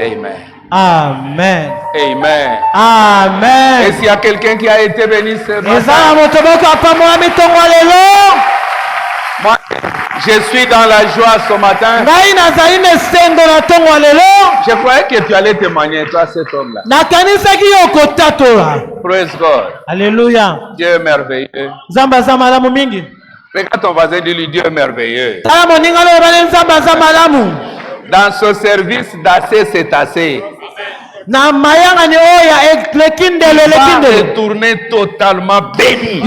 Amen. Amen. Amen. Amen. Et s'il y a quelqu'un qui a été béni ce matin, moi, je suis dans la joie ce matin. Je croyais que tu allais témoigner, toi, cet homme-là. Praise God. Alléluia. Dieu est merveilleux. Regarde ton voisin, dis-lui, Dieu est merveilleux. Dans ce service d'assez, c'est assez. Il va retourner totalement béni.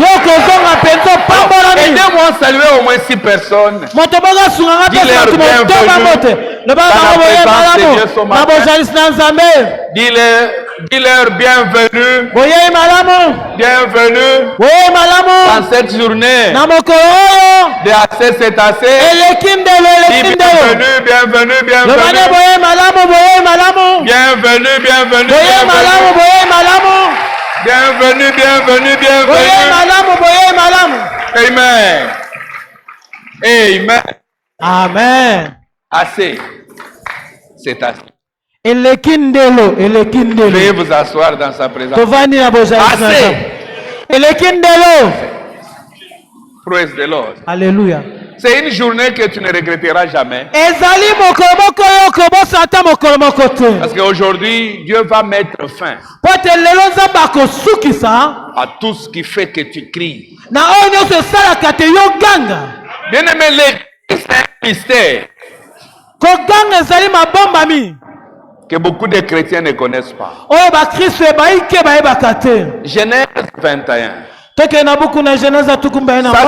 Aidez-moi à saluer au moins 6 personnes. Dis-leur bienvenue dans la présence de Dieu ce matin. Dis-leur bienvenue. Bienvenue dans cette journée de assez, c'est assez. Dis bienvenue, bienvenue, bienvenue. Bienvenue, bienvenue, bienvenue, bienvenue, bienvenue. Amen. Amen. Amen. Assez. C'est assez. Veuillez vous asseoir dans sa présence. Assez. Praise the Lord. Alléluia. C'est une journée que tu ne regretteras jamais. Parce qu'aujourd'hui, Dieu va mettre fin à tout ce qui fait que tu cries. Bien-aimé, l'église, c'est un mystère que beaucoup de chrétiens ne connaissent pas. Genèse 21. Ça,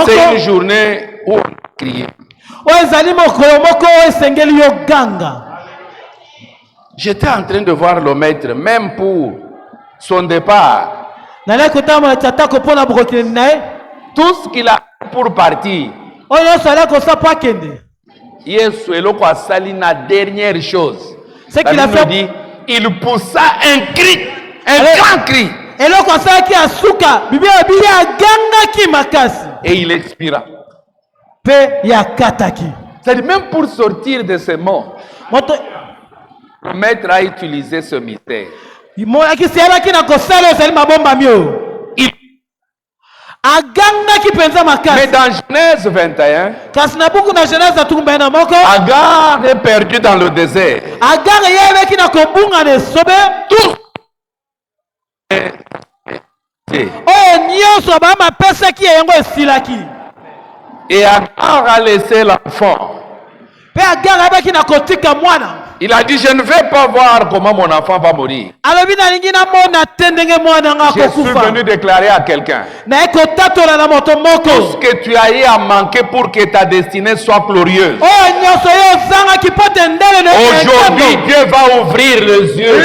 c'est une journée où on crie. J'étais en train de voir le maître, même pour son départ. Tout ce qu'il a pour partir. Yesu eloko asali na dernière chose. C'est qu'il a fait. Dit, il poussa un cri, un grand cri. Et il expira. C'est-à-dire même pour sortir de ces mots, le maître a utilisé ce mystère. Mais dans Genèse 21, Agar est perdu dans le désert. Tout et Agar a laissé l'enfant. Il a dit, je ne vais pas voir comment mon enfant va mourir. Je suis venu déclarer à quelqu'un, tout ce que tu as eu à manquer pour que ta destinée soit glorieuse, aujourd'hui Dieu va ouvrir les yeux.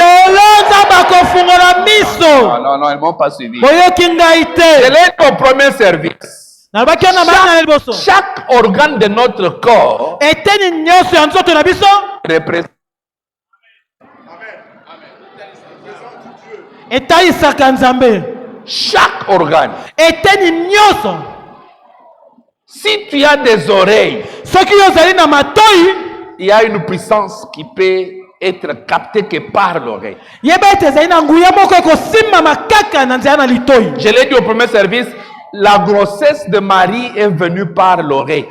Non, ils ne m'ont pas suivi. C'est le premier service. Chaque organe de notre corps représente. Chaque organe. Si tu as des oreilles, il y a une puissance qui peut être captée que par l'oreille. Je l'ai dit au premier service, la grossesse de Marie est venue par l'oreille.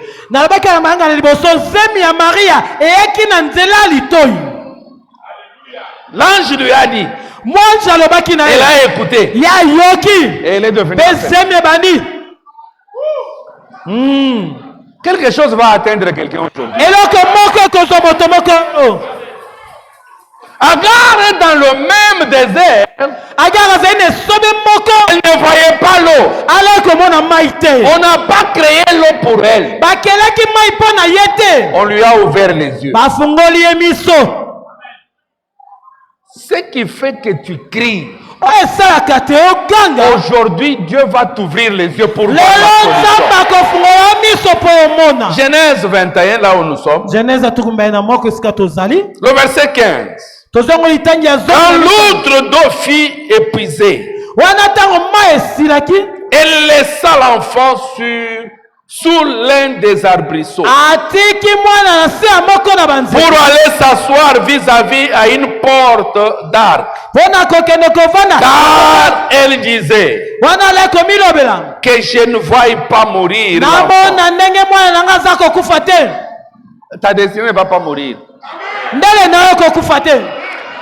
L'ange lui a dit, elle a écouté. Et elle est devenue. Quelque chose va atteindre quelqu'un aujourd'hui. Agar est dans le même désert. Elle ne voyait pas l'eau. On n'a pas créé l'eau pour elle. On lui a ouvert les yeux. Ce qui fait que tu cries. Aujourd'hui, Dieu va t'ouvrir les yeux pour voir la solution. Genèse 21, là où nous sommes. Le verset 15. Quand l'autre d'eau fut épuisée, elle laissa l'enfant sur sous l'un des arbrisseaux pour aller s'asseoir vis-à-vis à une porte d'arc. Car elle disait que je ne voie pas mourir. Ta destinée ne va pas mourir.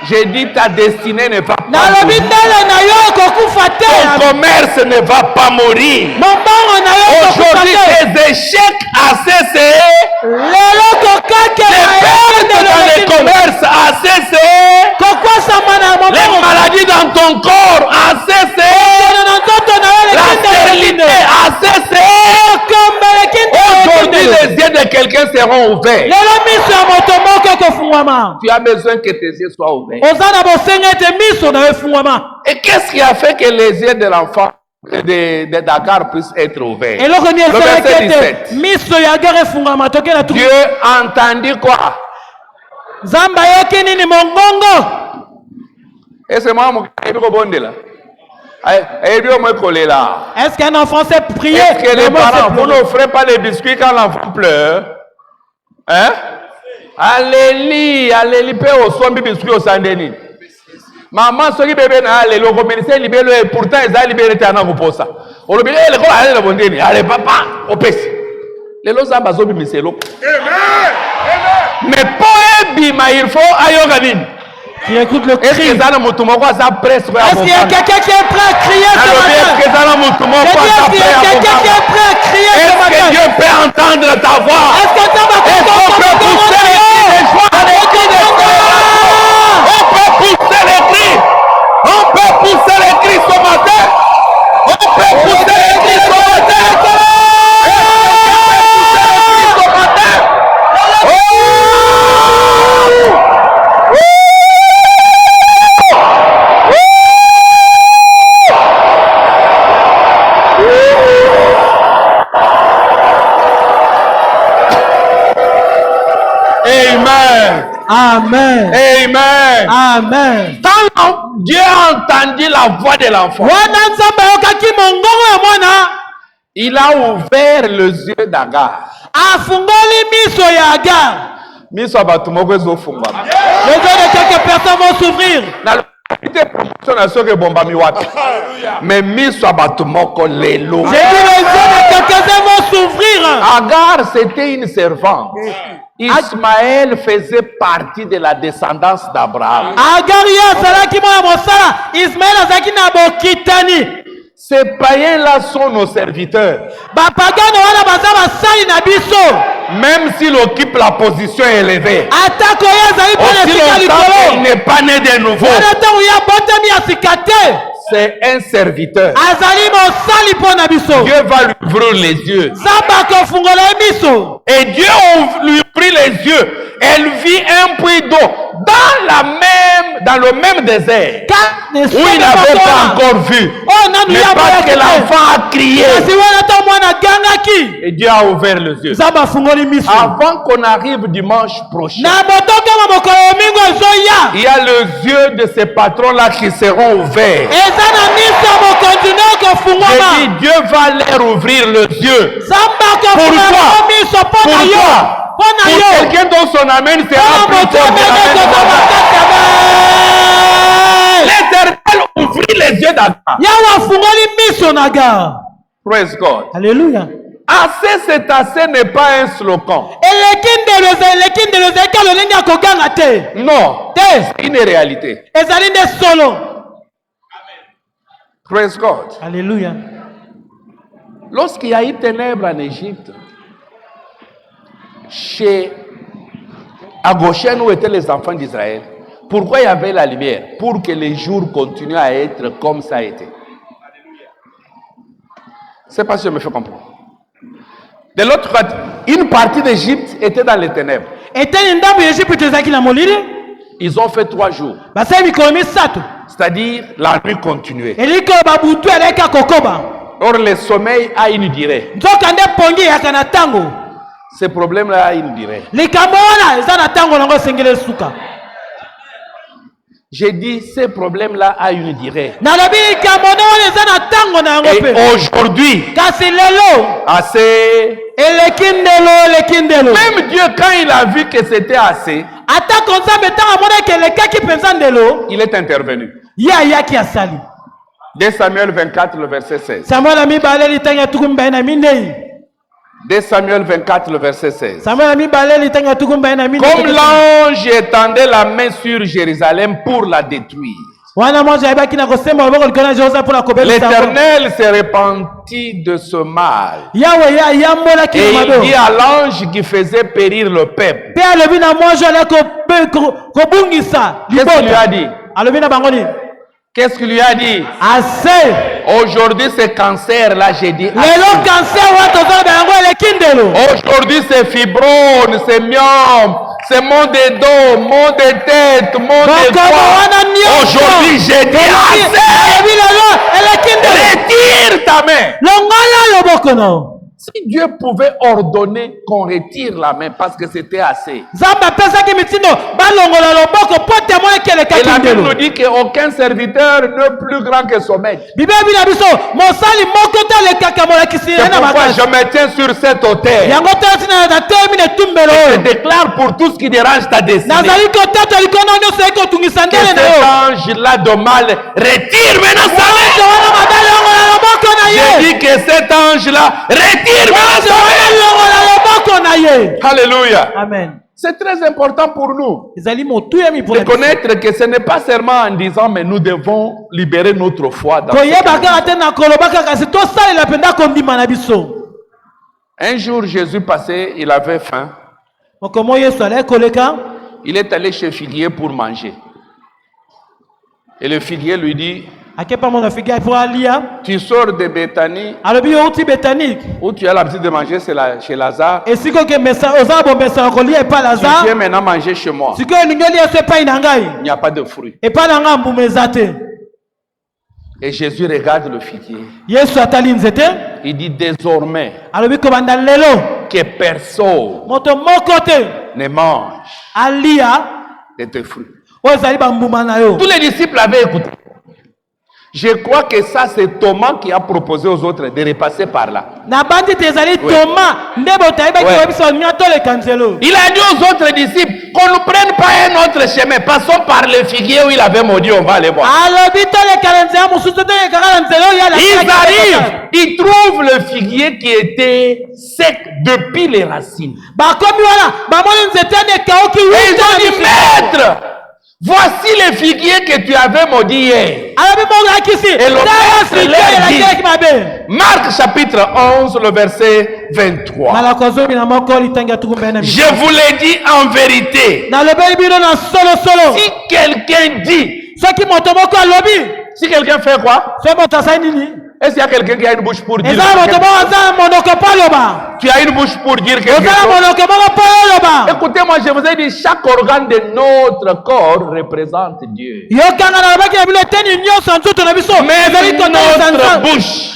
J'ai dit ta destinée ne va pas mourir. Ton commerce ne va pas mourir. Aujourd'hui, tes échecs à cesser. Dans les commerces à cesser. Les maladies dans ton corps à cesser. La stérilité à cesser. Aujourd'hui, les yeux de quelqu'un seront ouverts. Tu as besoin que tes yeux soient ouverts. Et qu'est-ce qui a fait que les yeux de l'enfant de Dagar puissent être ouverts? Le verset 17. Dieu entendit quoi? Et c'est moi qui est-ce qu'un enfant sait prier? Est-ce que les parents, vous n'offrez pas les biscuits quand l'enfant pleure? Hein? Alléluia, alléluia, au son biscuit au sandeni. Maman, ce qui bébé n'a allé, le commissaire libéré, et pourtant, ils ont libéré un an pour ça. On le libéré, le bondeni. Allez, papa, au pèse. Les lots ont besoin de miselo. Mais pour bima, il faut ayoganin. Qui écoute le cri. Est-ce qu'il y a quelqu'un qui est prêt à crier ce matin? Est-ce qu'il y a quelqu'un ce matin? Est-ce que Dieu peut entendre ta voix? Est-ce que on peut pousser les cris? On peut pousser les cris ce matin. On peut pousser les cris ce matin. Amen. Amen. Amen. Quand Dieu a entendu la voix de l'enfant, il a ouvert les yeux d'Agar. Les yeux de quelques personnes vont s'ouvrir. Mais j'ai dit les yeux de quelques-uns vont s'ouvrir. Agar, c'était une servante. Ismaël faisait partie de la descendance d'Abraham. Ces païens-là sont nos serviteurs. Même s'il occupe la position élevée, aussi longtemps qu'il n'est pas né de nouveau, c'est un serviteur. Dieu va lui ouvrir les yeux. Et Dieu lui ouvrit les yeux. Elle vit un puits d'eau dans le même désert où il n'avait pas encore vu. Mais parce que l'enfant a crié, et Dieu a ouvert les yeux. Avant qu'on arrive dimanche prochain, il y a les yeux de ces patrons-là qui seront ouverts. J'ai dit, Dieu va leur ouvrir les yeux. Pourquoi? Pour quelqu'un dont son amen sera plus fort. L'Éternel ouvrit les yeux d'Agar. Praise God. Alléluia. Assez, c'est assez n'est pas un slogan. Non, c'est une réalité. Praise God. Alléluia. Lorsqu'il y a eu ténèbres en Égypte, à Goshen où étaient les enfants d'Israël, pourquoi il y avait la lumière? Pour que les jours continuent à être comme ça a été. C'est pas si je me fais comprendre. De l'autre côté, une partie d'Égypte était dans les ténèbres. Ils ont fait 3 jours. C'est-à-dire, la nuit continuait. Or, le sommeil a une durée. Ce problème-là a une durée. J'ai dit, ces problèmes-là a une durée. Et Et aujourd'hui, assez. Même Dieu, quand il a vu que c'était assez, il est intervenu. 2 Samuel 24, le verset 16. 2 Samuel 24, le verset 16. Comme l'ange étendait la main sur Jérusalem pour la détruire, l'Éternel s'est repenti de ce mal. Et il dit à l'ange qui faisait périr le peuple. Qu'est-ce qu'il lui a dit? Qu'est-ce qu'il lui a dit? Aujourd'hui, ce cancer-là, j'ai dit. Aujourd'hui, c'est fibrome, c'est myome, c'est mon de dos, mon de tête, mon de foie. Aujourd'hui, j'ai dit assez. Retire ta main. Si Dieu pouvait ordonner qu'on retire la main parce que c'était assez. Et la Bible nous dit qu'aucun serviteur n'est plus grand que son maître. C'est pourquoi je me tiens sur cet autel. Je déclare pour tout ce qui dérange ta destinée. Que cet ange-là de mal retire maintenant sa main. J'ai dit que cet ange-là retire maintenant sa main. Alléluia. Amen. C'est très important pour nous de connaître que ce n'est pas seulement en disant mais nous devons libérer notre foi. Un jour Jésus passait, il avait faim. Il est allé chez Figuier pour manger. Et le figuier lui dit, tu sors de Béthanie, où tu as l'habitude de manger, c'est chez Lazare. Tu viens maintenant manger chez moi. Il n'y a pas de fruits. Et Jésus regarde le figuier. Il dit désormais que personne ne mange de tes fruits. Tous les disciples avaient écouté. Je crois que ça c'est Thomas qui a proposé aux autres de repasser par là. Oui. Il a dit aux autres disciples qu'on ne prenne pas un autre chemin. Passons par le figuier où il avait maudit, on va aller voir. Ils arrivent, ils trouvent le figuier qui était sec depuis les racines. Et ils ont dit, maître, voici le figuier que tu avais maudit hier. Et le maître dit, Marc chapitre 11, le verset 23. Je vous l'ai dit en vérité. Si quelqu'un dit, si quelqu'un fait quoi? Est-ce qu'il y a quelqu'un qui a une bouche pour dire tu as une bouche pour dire quelque chose? Écoutez-moi, je vous ai dit, chaque organe de notre corps représente Dieu. Mais notre bouche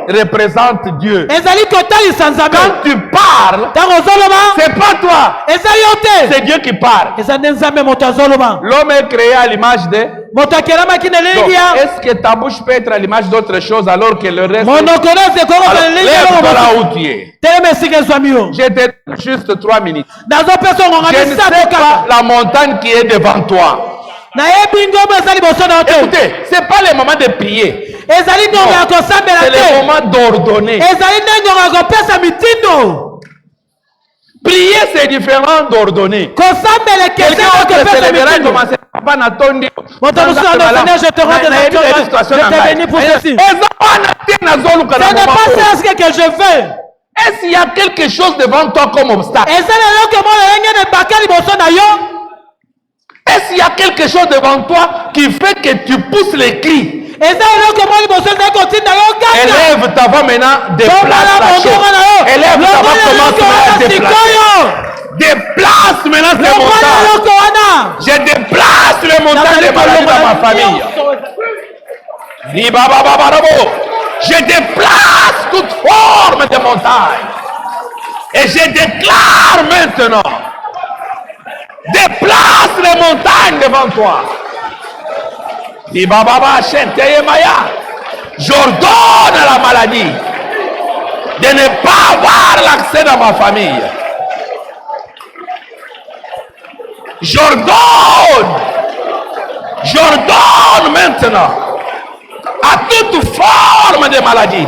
représente Dieu. Quand tu parles, c'est pas toi, c'est Dieu qui parle. L'homme est créé à l'image de... Donc, est-ce que ta bouche peut être à l'image d'autre chose alors que le reste... Lève-toi là où tu es. Je te donne juste 3 minutes. Je ne sais pas la montagne qui est devant toi. Écoutez, ce n'est pas le moment de prier. C'est le moment d'ordonner. Prier, c'est différent d'ordonner. Quelqu'un d'autre se lèvera et commencer. Papa Natondi. Je te rends de pour ceci. Ce que je veux. Est-ce qu'il y a quelque chose devant toi comme obstacle? Est-ce qu'il y a quelque chose devant toi qui fait que tu pousses les cris? Élève ta voix maintenant, déplace la chaise. Élève ta voix, commence à déplacer. Déplace maintenant ces montagnes. Je déplace les montagnes de maladie dans ma famille. Je déplace toute forme de montagne. Et je déclare maintenant. Déplace les montagnes devant toi. J'ordonne à la maladie de ne pas avoir l'accès dans ma famille. J'ordonne maintenant à toute forme de maladie.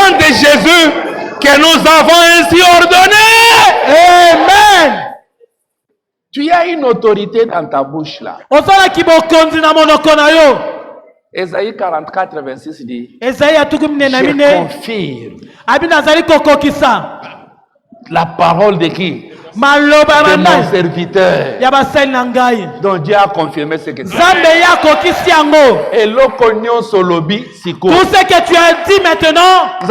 De Jésus que nous avons ainsi ordonné. Amen. Tu as une autorité dans ta bouche là. Ésaïe 44, 26 dit, je confirme la parole de qui? De mon serviteur. Donc Dieu a confirmé ce que tu as dit. Et tout ce que tu as dit maintenant, le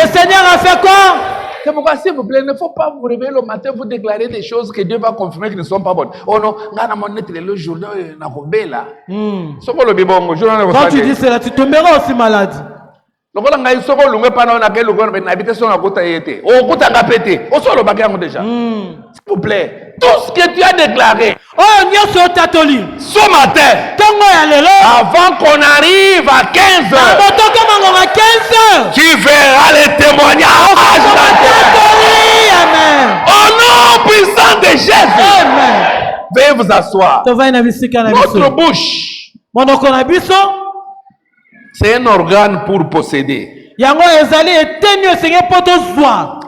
Seigneur a fait quoi? C'est pourquoi, s'il vous plaît, il ne faut pas vous réveiller le matin, vous déclarer des choses que Dieu va confirmer qui ne sont pas bonnes. Oh non, le journal là. Quand tu dis cela, tu tomberas aussi malade. S'il vous plaît, tout ce que tu as déclaré ce matin, avant qu'on arrive à 15 heures, tu verras les témoignages. Au nom puissant de Jésus. Veuillez vous asseoir. Notre bouche, c'est un organe pour posséder.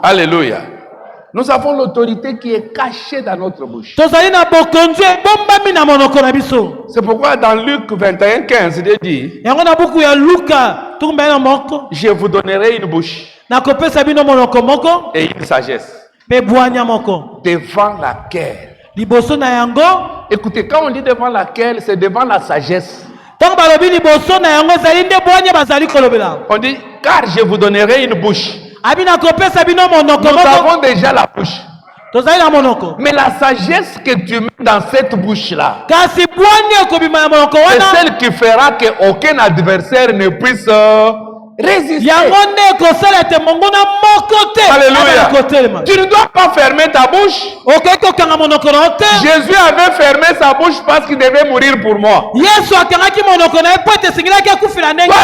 Alléluia. Nous avons l'autorité qui est cachée dans notre bouche. C'est pourquoi dans Luc 21, 15, il dit, je vous donnerai une bouche et une sagesse devant laquelle. Écoutez, quand on dit devant laquelle, c'est devant la sagesse. On dit, car je vous donnerai une bouche. Nous avons déjà la bouche. Mais la sagesse que tu mets dans cette bouche-là, c'est celle qui fera qu'aucun adversaire ne puisse résister. Alléluia. Tu ne dois pas fermer ta bouche. Jésus avait fermé sa bouche parce qu'il devait mourir pour moi. Toi,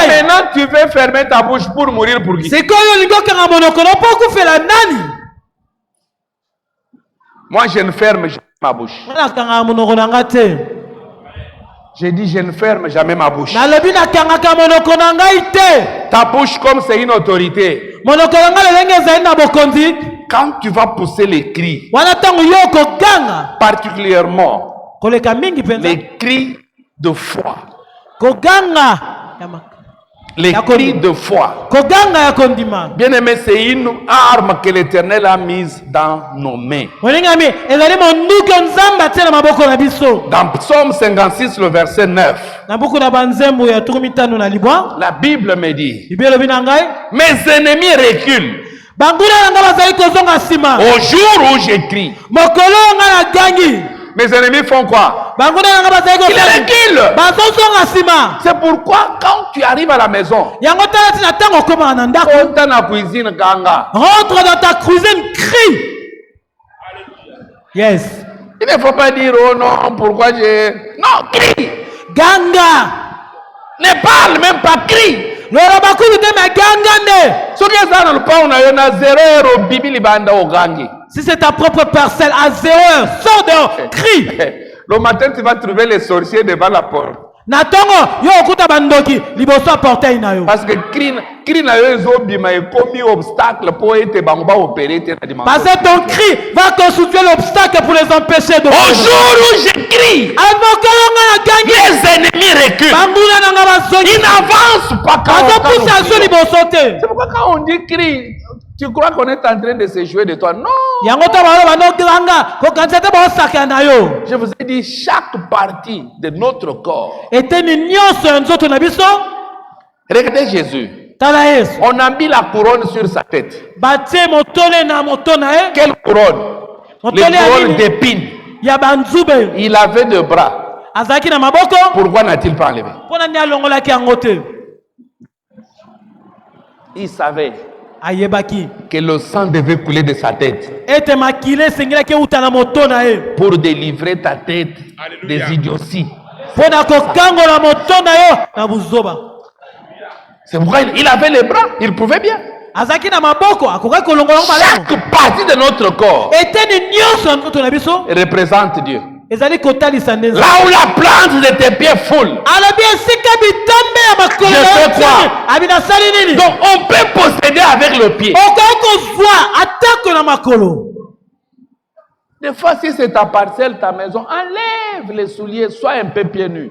maintenant, tu veux fermer ta bouche pour mourir pour qui? Moi, je ne ferme jamais ma bouche. J'ai dit, je ne ferme jamais ma bouche. Ta bouche, comme c'est une autorité, quand tu vas pousser les cris, particulièrement les cris de foi, les cris de foi, bien aimé, c'est une arme que l'Éternel a mise dans nos mains. Dans Psaume 56, le verset 9, la Bible me dit, mes ennemis reculent au jour où j'écris. Mes ennemis font quoi? Ils reculent. C'est pourquoi quand tu arrives à la maison, rentre dans la cuisine, ganga. Rentre dans ta cuisine, crie. Yes. Il ne faut pas dire oh non, pourquoi j'ai... Non, crie. Ganga. Ne parle même pas, crie. Ce qui est dans le pas, on a 0 bibi banda au gangi. Si c'est ta propre parcelle, à 0 heure, sors dehors, crie. Le matin, tu vas trouver les sorciers devant la porte. Parce que cri na yo ezobima ekomi obstacle pour être bangba opérer te na dimanche. Parce que ton cri va constituer l'obstacle pour les empêcher de. Au jour où je crie, les ennemis reculent. Ils n'avancent pas. C'est pourquoi quand on dit crie, Tu crois qu'on est en train de se jouer de toi? Non. Je vous ai dit, chaque partie de notre corps. Regardez Jésus. On a mis la couronne sur sa tête. Quelle couronne? Les couronnes d'épines. Il avait deux bras. Pourquoi n'a-t-il pas enlevé? Il savait que le sang devait couler de sa tête pour délivrer ta tête des idioties. C'est pourquoi il avait les bras, il pouvait bien. Chaque partie de notre corps représente Dieu. Là où la plante de tes pieds foule, je fais quoi? Donc on peut posséder avec le pied. Des fois, si c'est ta parcelle, ta maison, enlève les souliers, sois un peu pieds nus.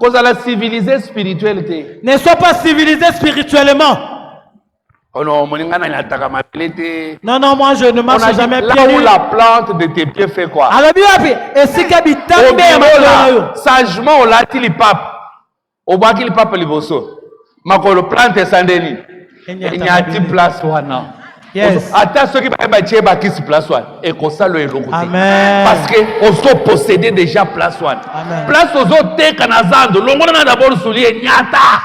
Cause à la civilisée spiritualité. Ne sois pas civilisé spirituellement. Oh non, non, moi je ne marche jamais là où la plante de tes pieds fait quoi? Sagement, on l'a dit pape. Au bas qu'il pape le bosso. Ma le plante est sans déni. Il y a 10 places. Yes. Attends ceux qui va qui se place et qu'on ça le côté. Parce que on se posséder déjà place one. Place aux autres te kanazando. L'on a d'abord soulier nyata.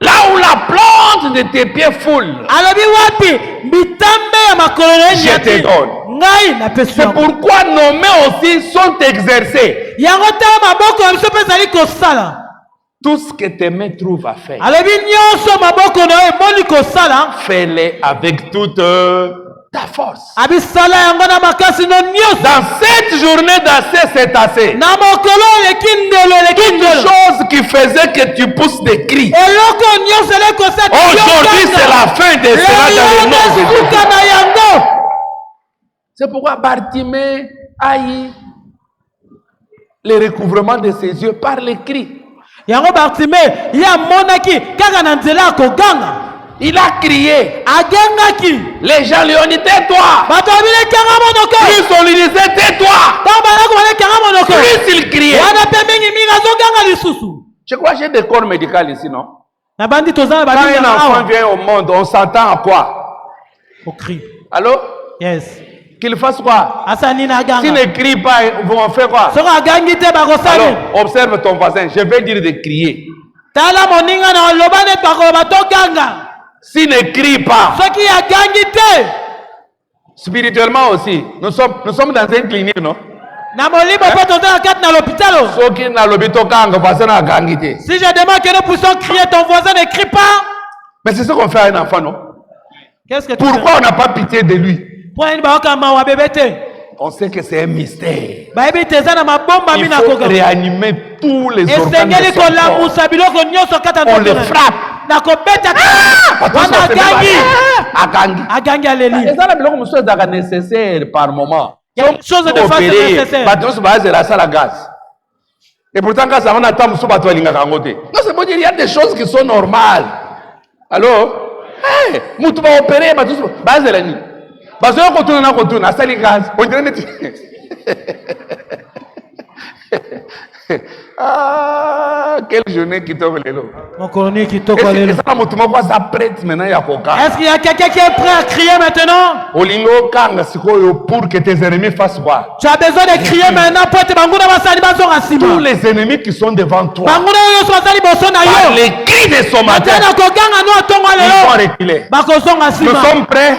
Là où la plante de tes pieds foule, je te donne. C'est pourquoi nos mains aussi sont exercées. Tout ce que tes mains trouvent à faire, fais-les avec toute ta force. Dans cette journée d'assez, c'est assez. Toute chose qui faisait que tu pousses des cris, aujourd'hui c'est la fin de cela dans le nom de Jésus. C'est pourquoi Bartimée a eu le recouvrement de ses yeux par les cris. Il a crié. Les gens lui ont dit tais-toi. Plus on lui disait tais-toi. Plus il criait. Je crois que j'ai des corps médicaux ici, non? Quand un enfant vient au monde, on s'attend à quoi? Au cri. Allô? Yes. Qu'il fasse quoi? S'il ne crie pas, ils vont faire quoi? Alors, observe ton voisin. Je vais dire de crier. S'il ne crie pas, spirituellement aussi, nous sommes dans une clinique, non? Si je demande que nous puissions crier, ton voisin ne crie pas. Mais c'est ce qu'on fait à un enfant, non? Pourquoi on n'a pas pitié de lui? On sait que c'est un mystère. Il faut réanimer tous les organes de son corps. On les frappe. C'est nécessaire par moment. Il y a une chose de façon nécessaire. Et pourtant, quand ça, on attend, non, c'est bon, il y a des choses qui sont normales. Alors, on va opérer, ah, quelle journée qui tombe les lots. Mon colonel qui tombe les lots. Est-ce qu'il y a quelqu'un qui est prêt à crier maintenant? Pour que tes ennemis fassent quoi? Tu as besoin de crier maintenant pour que tous les ennemis qui sont devant toi, par les cris de son matin, ils vont reculer. Nous sommes prêts?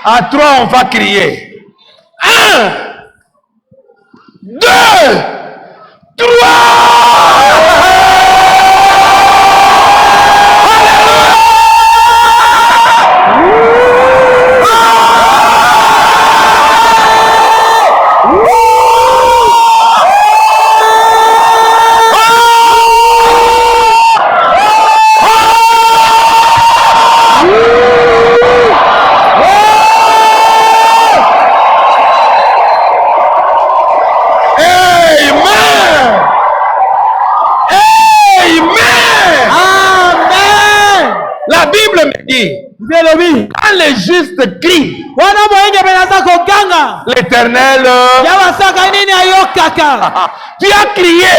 À 3, on va crier. 1, 2, 3. dit, quand les justes crient, l'Éternel, tu as crié,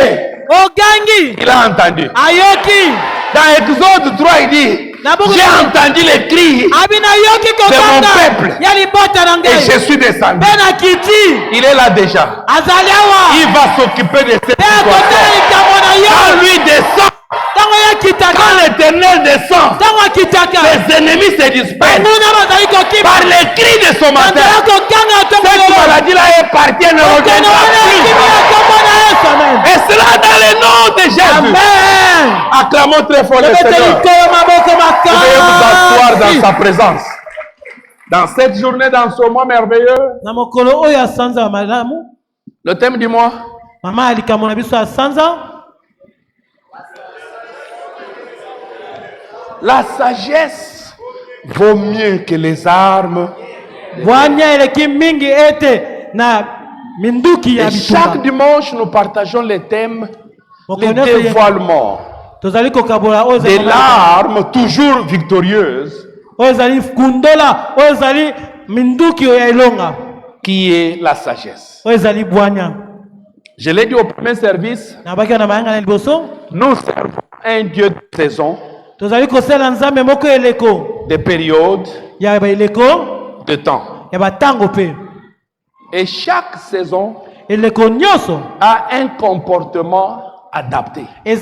il a entendu. Dans Exode 3, il dit, j'ai entendu les cris de mon peuple et je suis descendu. Il est là déjà. Il va s'occuper de cette situation. Quand lui descend, quand l'Éternel descend, les ennemis se dispersent par les cris de son matin. Cette maladie-là est partie, elle ne reviendra plus. Et cela dans le nom de Jésus. Amen. Acclamons très fort le Seigneur. Veuillez vous asseoir dans sa présence. Dans cette journée, dans ce mois merveilleux, le thème du mois, la sagesse vaut mieux que les armes. Et chaque dimanche, nous partageons les thèmes, les dévoilements des larmes toujours victorieuses, qui est la sagesse. Je l'ai dit au premier service, nous servons un Dieu de saison, de périodes, de temps. Et chaque saison a un comportement adapté. Il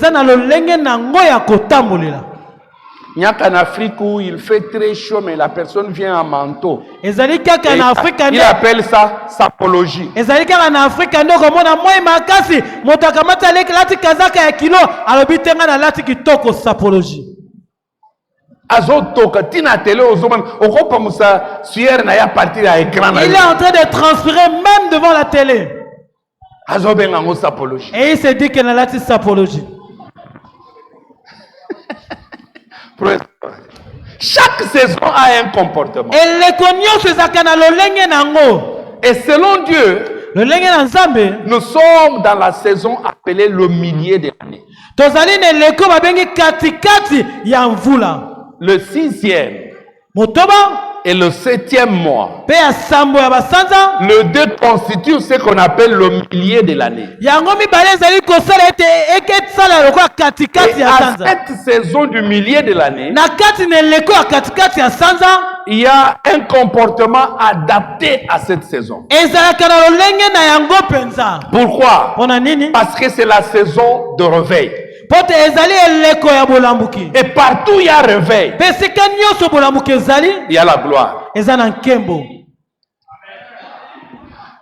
n'y a qu'en Afrique où il fait très chaud, mais la personne vient en manteau. Il appelle ça sapologie. Il est en train de transpirer même devant la télé. Et il se dit qu'il a la sapologie. Chaque saison a un comportement. Et selon Dieu, nous sommes dans la saison appelée le milieu de l'année. Le 6e et le 7e mois. Le 2 constitue ce qu'on appelle le milieu de l'année. Et à cette saison du milieu de l'année, il y a un comportement adapté à cette saison. Pourquoi? Parce que c'est la saison de réveil. Et partout il y a réveil, il y a la gloire.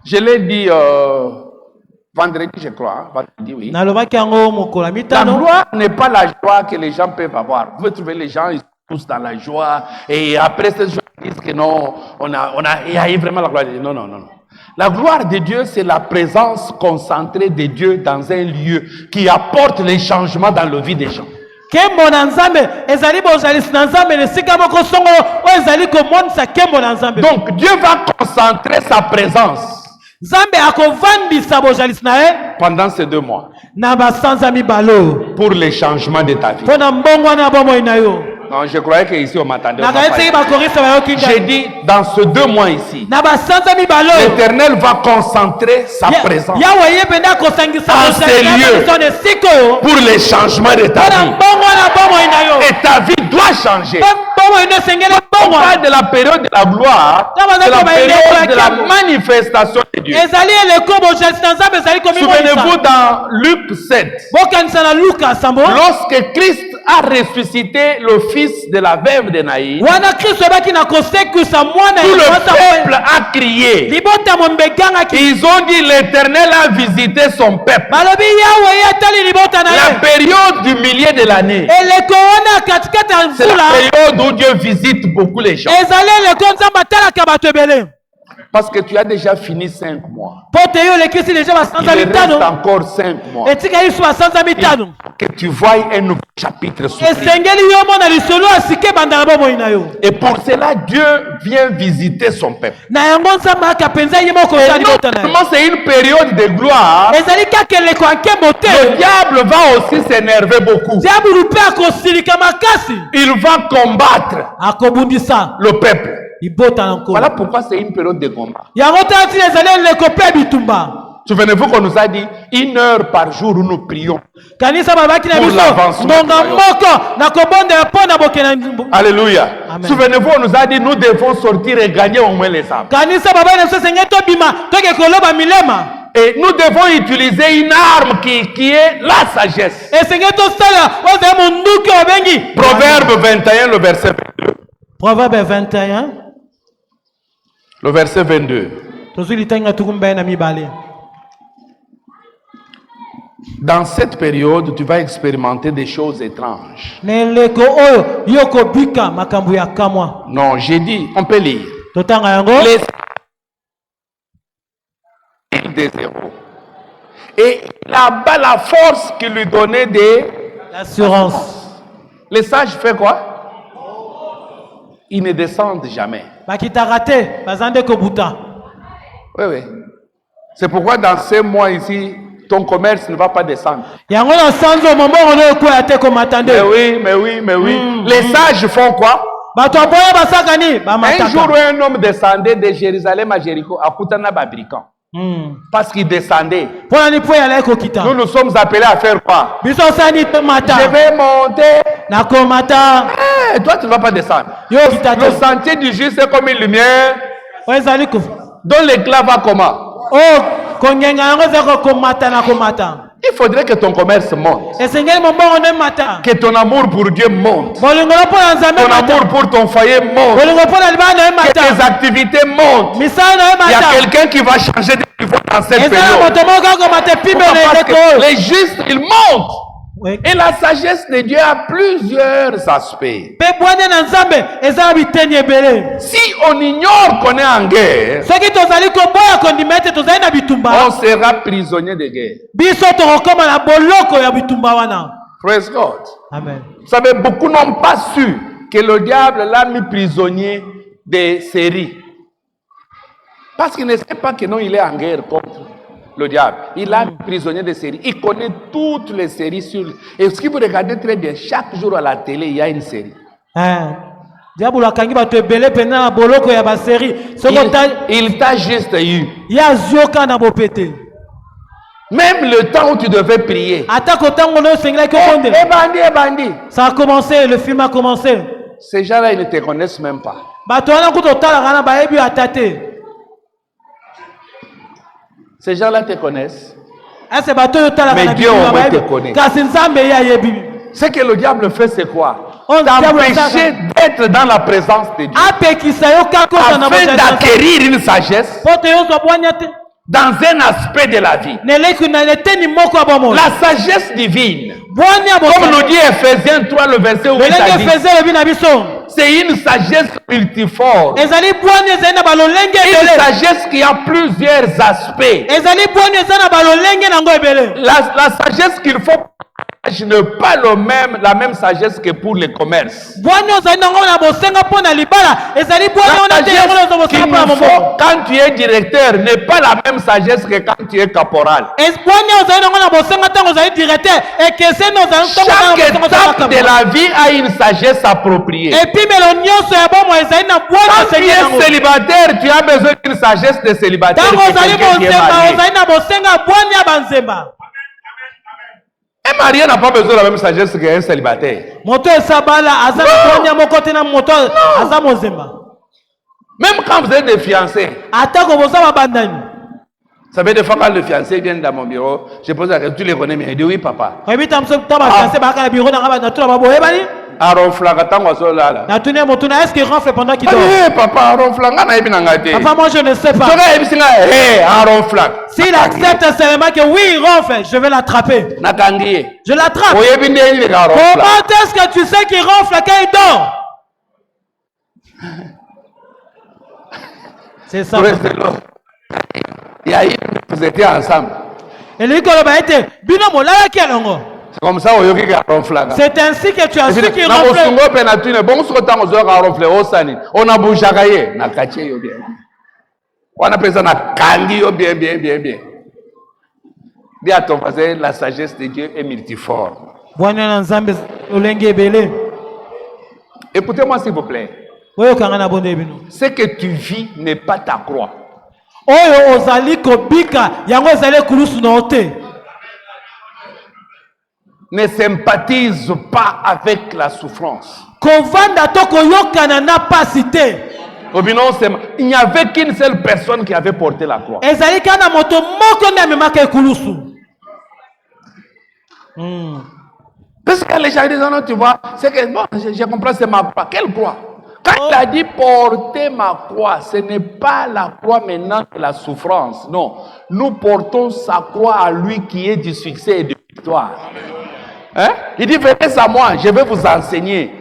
Je l'ai dit vendredi, je crois. Vendredi, oui. La gloire n'est pas la joie que les gens peuvent avoir. Vous pouvez trouver les gens, ils sont tous dans la joie. Et après, ces gens disent que non, il y a vraiment la gloire de Dieu. Non, non, non. La gloire de Dieu, c'est la présence concentrée de Dieu dans un lieu qui apporte les changements dans la vie des gens. Donc Dieu va concentrer sa présence pendant ces 2 mois pour les changements de ta vie. Non, je croyais qu'ici on m'attendait. J'ai dit, dans ce 2 mois ici, l'Éternel va concentrer sa présence dans ces lieux pour les changements de ta vie. Et ta vie doit changer. On parle de la période de la gloire, de la période de la manifestation de Dieu. Souvenez-vous dans Luc 7, lorsque Christ a ressuscité le fils de la veuve de Naïn, tout le peuple a crié. Ils ont dit l'Éternel a visité son peuple. La période du milieu de l'année, c'est la période où Dieu visite beaucoup les gens. Parce que tu as déjà fini 5 mois. Il reste encore 5 mois. Que tu vois un nouveau chapitre s'ouvrir. Et pour cela, Dieu vient visiter son peuple. Et non seulement c'est une période de gloire, le diable va aussi s'énerver beaucoup. Il va combattre le peuple. Voilà pourquoi c'est une période de combat. Souvenez-vous qu'on nous a dit 1 heure par jour où nous prions pour l'avancement. Alléluia. Souvenez-vous, on nous a dit nous devons sortir et gagner au moins les âmes. Et nous devons utiliser une arme qui est la sagesse. Proverbe 21, le verset 22. Proverbe 21. Le verset 22. Dans cette période, tu vas expérimenter des choses étranges. Non, j'ai dit, on peut lire. Des héros. Et là-bas, la force qui lui donnait l'assurance. Les sages font quoi? Ils ne descendent jamais. Oui, oui. C'est pourquoi dans ces mois ici, ton commerce ne va pas descendre. Mais oui. Les sages font quoi? Un jour, un homme descendait de Jérusalem à Jéricho, à Koutana Babrikan. Parce qu'il descendait. Nous sommes appelés à faire quoi? Je vais monter. Toi, tu ne vas pas descendre. Le sentier du juste est comme une lumière dont l'éclat va comment? Il faudrait que ton commerce monte. Que ton amour pour Dieu monte. Ton amour pour ton foyer monte. Que tes activités montent. Il y a quelqu'un qui va changer de niveau dans cette période. Parce que les justes, ils montent. Et la sagesse de Dieu a plusieurs aspects. Si on ignore qu'on est en guerre, on sera prisonnier de guerre. Praise God. Amen. Vous savez, beaucoup n'ont pas su que le diable l'a mis prisonnier des séries. Parce qu'il ne sait pas que non, il est en guerre contre le diable. Il a mis prisonnier des séries. Il connaît toutes les séries sur. Et ce que vous regardez très bien, chaque jour à la télé, il y a une série. Il t'a juste eu. Même le temps où tu devais prier. Bandit. Ça a commencé, le film a commencé. Ces gens-là, ils ne te connaissent même pas. Ces gens-là te connaissent. Mais Dieu au moins te connaît. Ce que le diable fait, c'est quoi? T'empêcher d'être dans la présence de Dieu. Afin d'acquérir une sagesse dans un aspect de la vie. La sagesse divine. Comme nous dit Ephésiens 3, le verset où il dit, c'est une sagesse multiforme. Une sagesse qui a plusieurs aspects. La sagesse qu'il faut n'est pas la même sagesse que pour le commerce. La sagesse qu'il nous faut quand tu es directeur n'est pas la même sagesse que quand tu es caporal. Chaque étape de la vie a une sagesse appropriée. Quand tu es célibataire, tu as besoin d'une sagesse de célibataire. Un marié n'a pas besoin de la même sagesse qu'un célibataire. Même quand vous êtes des fiancés. Vous savez, des fois, quand le fiancé vient dans mon bureau, je pose la question, tu les connais, mais il dit oui, papa. Aaron Flangatango là. Est-ce qu'il ronfle pendant qu'il dort? Papa, Aaron Flanga na ebinangate. Papa, moi je ne sais pas. Aaron Flang. S'il accepte seulement que oui, il ronfle, je vais l'attraper. Je l'attrape. Comment est-ce que tu sais qu'il ronfle quand il dort? C'est ça. Il y a eu, vous étiez ensemble. C'est comme ça, c'est ainsi que tu as su qu'il ronfle. On a bougé, on appelle ça bien. Dis à ton voisin, la sagesse de Dieu est multiforme. Écoutez-moi s'il vous plaît. Ce que tu vis n'est pas ta croix. Ne sympathise pas avec la souffrance. Il n'y avait qu'une seule personne qui avait porté la croix. Parce que les gens disent non, tu vois, c'est que bon, je comprends, c'est ma croix. Quelle croix? Quand il a dit porter ma croix, ce n'est pas la croix maintenant de la souffrance. Non, nous portons sa croix à lui qui est du succès et de victoire. Hein? Il dit venez à moi, je vais vous enseigner.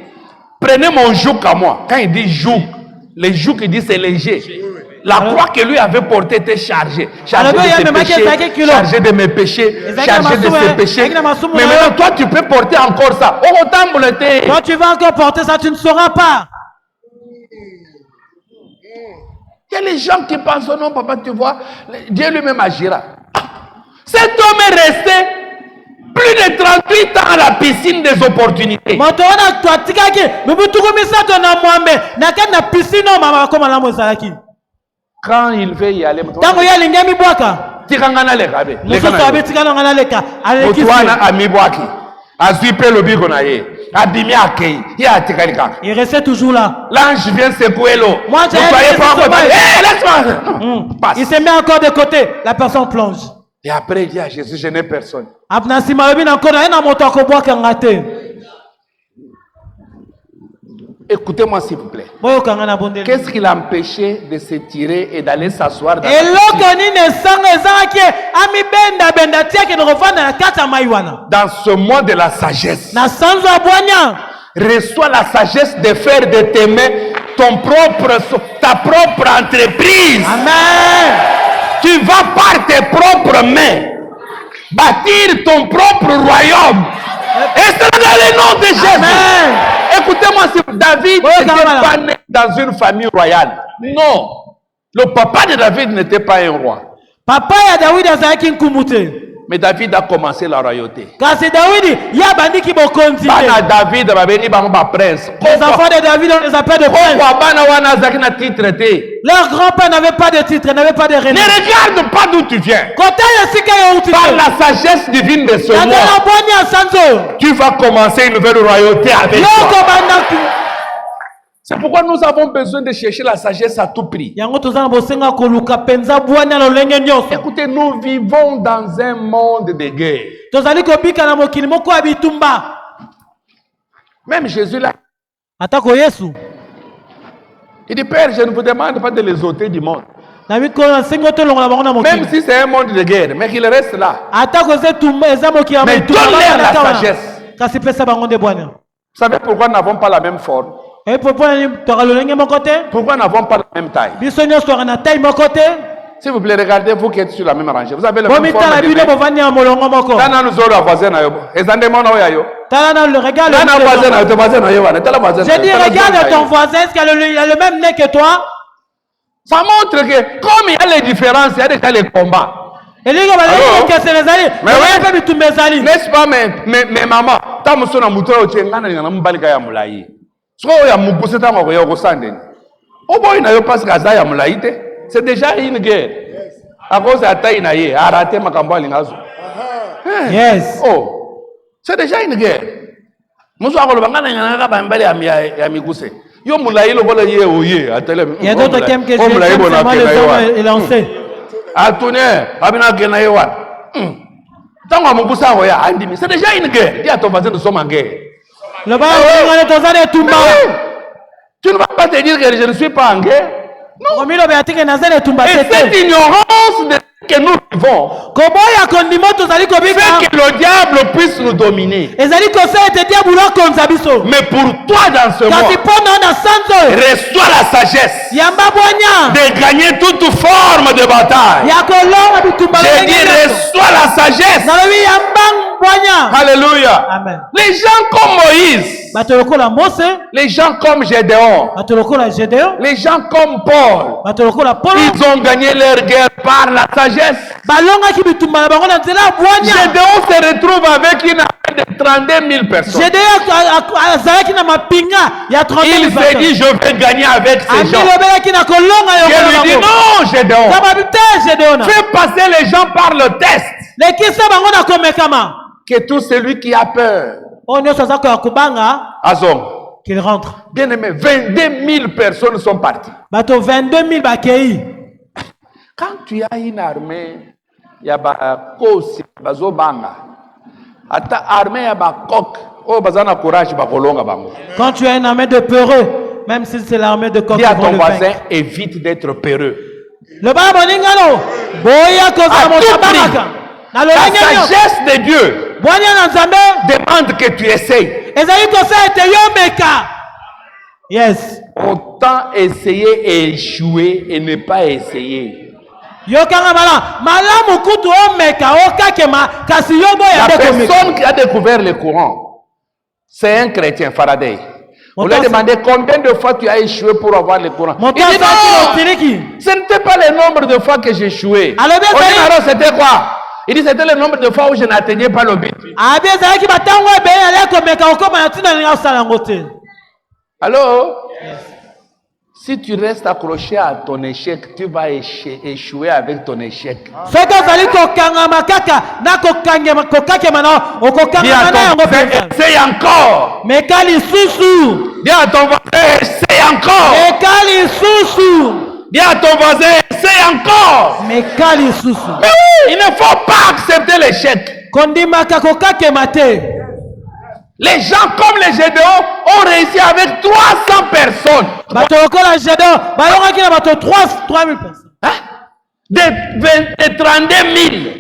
Prenez mon joug à moi. Quand il dit joug, les jougs il dit c'est léger. La croix que lui avait portée était chargée. Chargée de ses péchés, chargée de mes péchés, chargée de ses péchés. Mais maintenant, toi, tu peux porter encore ça. Quand tu vas encore porter ça, tu ne sauras pas. Il y a les gens qui pensent, non, papa, tu vois, Dieu lui-même agira. Cet homme est resté plus de 38 ans à la piscine des opportunités. Quand il veut y aller, il restait toujours là. L'ange vient secouer l'eau. Il se met encore de côté. La personne plonge. Et après il dit à Jésus, je n'ai personne. Écoutez-moi s'il vous plaît. Qu'est-ce qui l'empêchait de se tirer et d'aller s'asseoir dans dans ce mois de la sagesse? Reçois la sagesse de faire de tes mains ta propre entreprise. Amen. Tu vas par tes propres mains bâtir ton propre royaume. Et c'est dans le nom de Jésus. Amen. Écoutez-moi, David n'était pas né dans une famille royale. Non. Le papa de David n'était pas un roi. Mais David a commencé la royauté. Les enfants de David, on les appelle de princes. Leur grand-père n'avait pas de titre, n'avait pas de renommée. Ne regarde pas d'où tu viens. Par la sagesse divine de ce monde, tu vas commencer une nouvelle royauté avec toi. C'est pourquoi nous avons besoin de chercher la sagesse à tout prix. Écoutez, nous vivons dans un monde de guerre. Même Jésus là. Il dit, Père, je ne vous demande pas de les ôter du monde. Même si c'est un monde de guerre, mais qu'il reste là. Mais donne-leur la sagesse. Vous savez pourquoi nous n'avons pas la même forme? Pourquoi nous n'avons pas la même taille? S'il vous plaît, regardez vous qui êtes sur la même rangée. Vous avez la même forme. J'ai dit, regarde ton voisin, est-ce qu'il a le même nez que toi? Ça montre que comme il y a les différences, il y a déjà les combats. N'est-ce pas, mais maman, c'est déjà une guerre. À cause de la taille, yes. Oh, c'est déjà une guerre. Il y a d'autres qui aiment que je les hommes lancés. C'est déjà une guerre. Dis à ton voisin, nous sommes en guerre. Tu ne vas pas te dire que je ne suis pas en guerre. Non. Et cette ignorance de ce que nous vivons fait que le diable puisse nous dominer. Mais pour toi dans ce monde, reçois la sagesse de gagner toute forme de bataille. J'ai dit reçois la sagesse. Alléluia. Amen. Les gens comme Moïse, les gens comme Gédéon, les gens comme Paul, ils ont gagné leur guerre par la sagesse. Gédéon se retrouve avec une armée de 32 000 personnes. Il s'est dit je vais gagner avec ces gens. Je lui dis non Gédéon, fais passer les gens par le test. Que tout celui qui a peur qu'il rentre. Bien aimé, 22 000 personnes sont parties. 22 000 Quand tu as une armée, il y a kosi bazobanga. Ata armée ya ba coq, oh bazana courage ba kolonga bango. Quand tu as une armée de peureux, même si c'est l'armée de coq, dis à ton voisin évite d'être peureux. Le baba ningalo boya koza la sagesse de Dieu demande que tu essayes. Yes. Autant essayer et échouer et ne pas essayer. La personne qui a découvert le courant, c'est un chrétien, Faraday. On lui a demandé combien de fois tu as échoué pour avoir le courant. Il dit non, ce n'était pas le nombre de fois que j'ai échoué. Alors c'était quoi? Il dit c'était le nombre de fois où je n'atteignais pas le but. Alors, si tu restes accroché à ton échec, tu vas échouer avec ton échec. Dis à ton voisin, essaye encore. Dis à ton voisin, essaye encore. Dis à ton voisin, essaye encore. Mais oui, il ne faut pas accepter l'échec. Les gens comme les Gédéons ont réussi avec 300 personnes. Hein? De 32 000.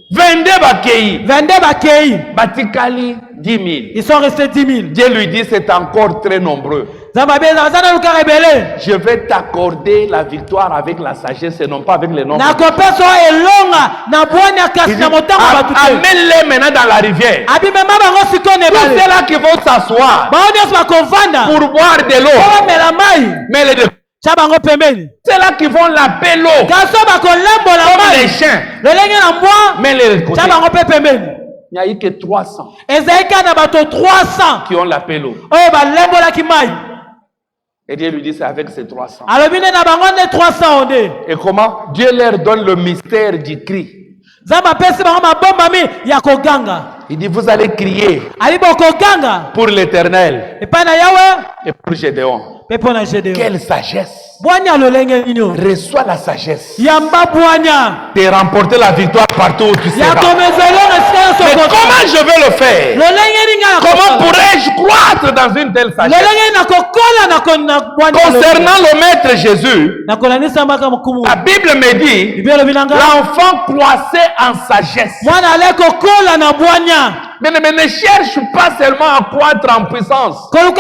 22 Bakei. Batikali 10 000. Ils sont restés 10 000. Dieu lui dit c'est encore très nombreux. Je vais t'accorder la victoire avec la sagesse et non pas avec les nombres. Amène-les maintenant dans la rivière. Tous ceux-là qui vont s'asseoir pour boire de l'eau. Mais les c'est là qui vont laver l'eau comme les chiens. Mais les côtés. Il n'y a eu que 300 qui ont lavé l'eau. Et Dieu lui dit c'est avec ces 300. Et comment? Dieu leur donne le mystère du cri. Il dit vous allez crier pour l'Éternel et pour Gédéon. Quelle sagesse! Reçois la sagesse de remporter la victoire partout où tu seras. Mais comment je vais le faire? Comment pourrais-je croître dans une telle sagesse? Concernant le Maître Jésus, la Bible me dit l'enfant croissait en sagesse. Mais ne cherche pas seulement à croître en puissance. Non,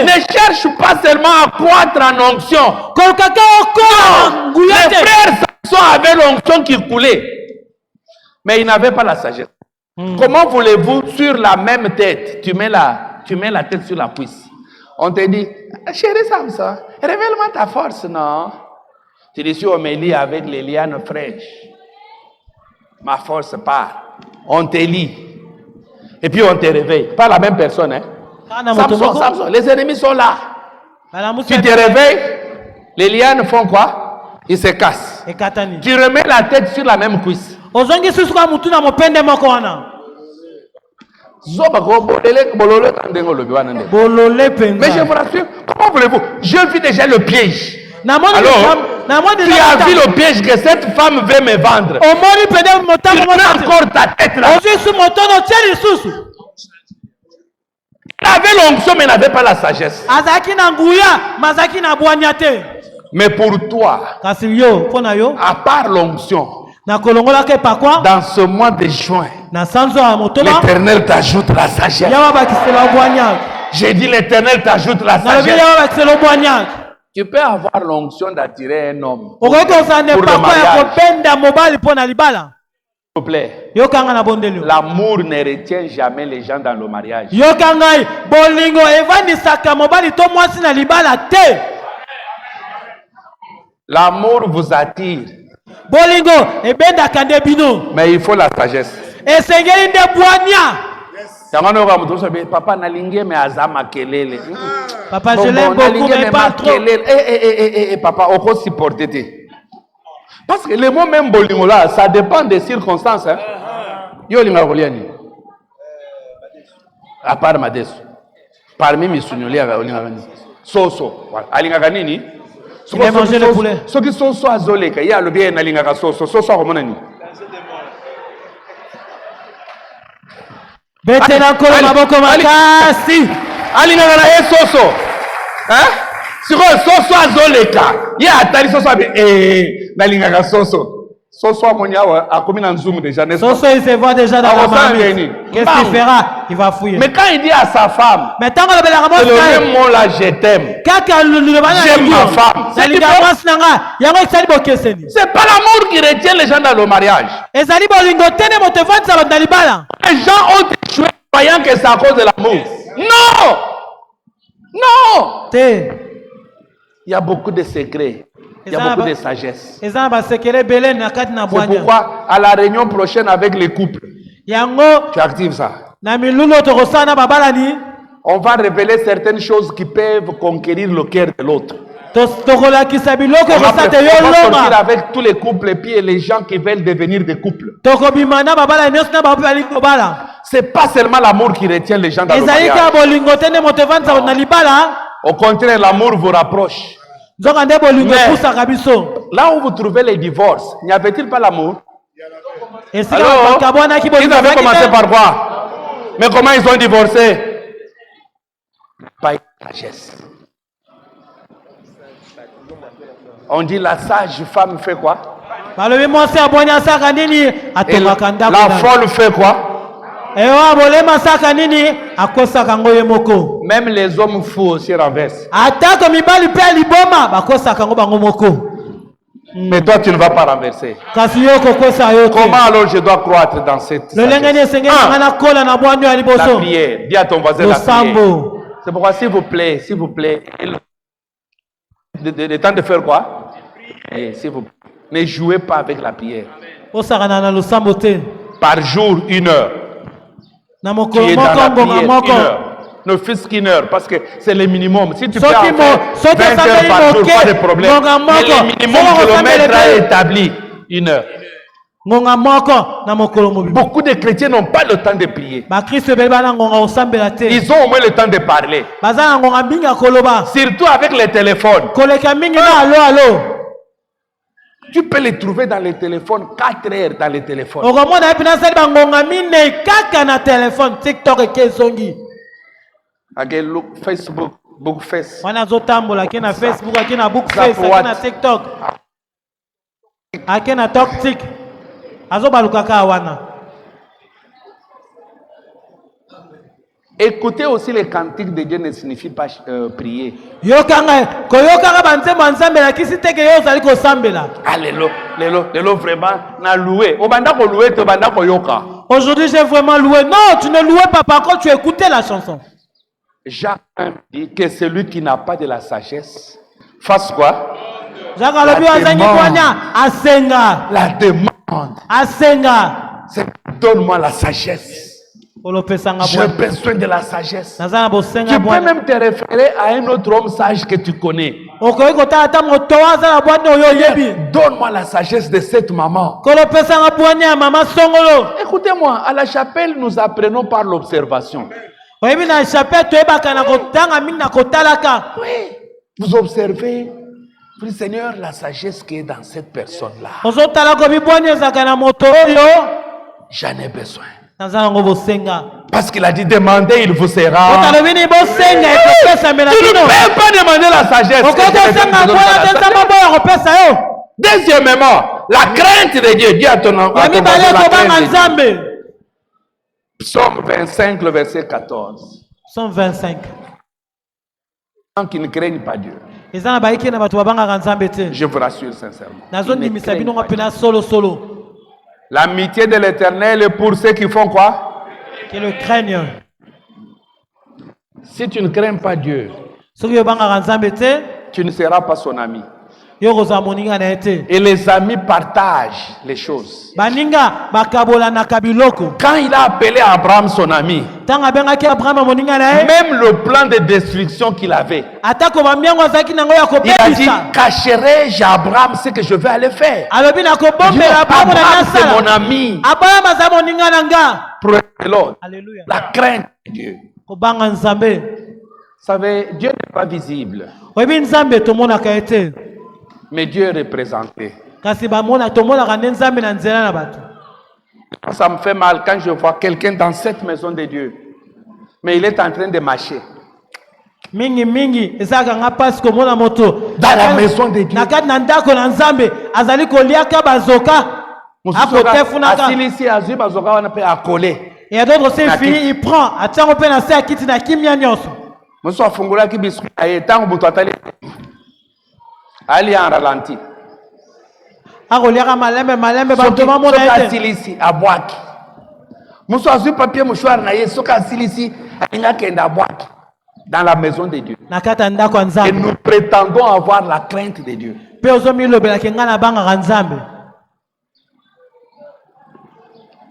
ne cherche pas seulement à croître en onction. Non, les frères Samson avaient l'onction qui coulait, mais ils n'avaient pas la sagesse. Comment voulez-vous sur la même tête, tu mets la tête sur la cuisse. On te dit, chérie Samson, révèle-moi ta force, non? Tu dis, sur Homélie avec les lianes fraîches, ma force part. On te lit. Et puis on te réveille. Pas la même personne. Hein? Samson, les ennemis sont là. Tu te réveilles. Les lianes font quoi? Ils se cassent. Tu remets la tête sur la même cuisse. Mais je vous rassure, comment voulez-vous? Je vis déjà le piège. Alors, tu as vu le piège que cette femme veut me vendre. Tu mets encore ta tête là. avait l'onction, mais n'avait pas la sagesse. Azaki na nguya, mazaki na bwanyate. Mais pour toi, à part l'onction, dans ce mois de juin, l'Éternel t'ajoute la sagesse. J'ai dit l'Éternel t'ajoute la sagesse. Tu peux avoir l'onction d'attirer un homme pour le mariage. S'il vous plaît, l'amour ne retient jamais les gens dans le mariage. L'amour vous attire. Mais il faut la sagesse. Papa, papa, je l'aime beaucoup, mais pas trop. Papa, on peut supporter. Parce que le mot même bolingo là, ça dépend des circonstances. Hein? Yo linga goliani. À part Madesu. Parmi mes sougnoli à linga gani. Soso. Alinga ganini. Il a mangé le poulet. Ceux qui sont soit zoleka, il y a le bien alinga soso. Soso à monani. Betena kolo maboko makasi. Alinga gana soso. Hein? Si on soso azoleka, ya atali soso abe nalinga soso. Soso amonia a commis en zoom déjà n'est-ce pas? Soso il se voit déjà dans la marmite. Qu'est-ce qu'il fera? Il va fouiller. Mais quand il dit à sa femme, mais tant que le même mot là, je t'aime. J'aime ma femme. C'est pas l'amour qui retient les gens dans le mariage. Les gens ont échoué croyant que c'est à cause de l'amour. Non! Non! Il y a beaucoup de secrets. Il y a beaucoup de sagesse. C'est pourquoi à la réunion prochaine avec les couples, tu actives ça. On va révéler certaines choses qui peuvent conquérir le cœur de l'autre. On va sortir avec tous les couples et puis les gens qui veulent devenir des couples. C'est pas seulement l'amour qui retient les gens dans le mariage. Au contraire, l'amour vous rapproche. Mais là où vous trouvez les divorces, n'y avait-il pas l'amour? Alors, ils avaient commencé par quoi? Mais comment ils ont divorcé? Par sagesse. On dit la sage femme fait quoi? Et la folle fait quoi? Même les hommes fous aussi renversent. Mais toi tu ne vas pas renverser. Comment alors je dois croître dans cette sagesse? La prière. Dis à ton voisin la prière. C'est pourquoi s'il vous plaît, le temps de faire quoi? S'il vous plaît, ne jouez pas avec la prière. Par jour, 1 heure. Tu es dans la prière, 1 heure. Ne fût-ce qu'1 heure, parce que c'est le minimum. Si tu peux en faire 20 heures par jour, pas de problème. Mais le minimum que le maître a établi, 1 heure. Beaucoup de chrétiens n'ont pas le temps de prier. Ils ont au moins le temps de parler. Surtout avec les téléphones. Tu peux les trouver dans les téléphones, 4 heures dans les téléphones. Facebook, Bookface. TikTok. Écouter aussi les cantiques de Dieu ne signifie pas prier. Aujourd'hui j'ai vraiment loué. Non, tu ne louais pas, par contre tu écoutais la chanson. Jacques dit que celui qui n'a pas de la sagesse fasse quoi? La demande. C'est donne-moi la sagesse. J'ai besoin de la sagesse. Tu peux même te référer à un autre homme sage que tu connais. Donne-moi la sagesse de cette maman. Écoutez-moi, à la chapelle, nous apprenons par l'observation. Oui. Vous observez, le Seigneur, la sagesse qui est dans cette personne-là. J'en ai besoin. Parce qu'il a dit demandez, il vous sera. Tu ne peux pas demander la sagesse. Deuxièmement, la crainte de Dieu. Dis à ton Psaume 25, le verset 14. Psaume 25. Qui ne craignent pas Dieu. Je vous rassure sincèrement. L'amitié de l'Éternel est pour ceux qui font quoi? Qui le craignent. Si tu ne crains pas Dieu, tu ne seras pas son ami. Et les amis partagent les choses. Quand il a appelé Abraham son ami, même le plan de destruction qu'il avait, il a dit, cacherai-je à Abraham ce que je vais aller faire? Abraham, c'est mon ami. Pour l'autre, la crainte de Dieu. Vous savez, Dieu n'est pas visible, mais Dieu est représenté. Ça me fait mal quand je vois quelqu'un dans cette maison de Dieu, mais il est en train de marcher dans la maison de Dieu. Il y a d'autres aussi, il prend. Ali en ralenti. Dans la maison de Dieu. Et nous prétendons avoir la crainte de Dieu.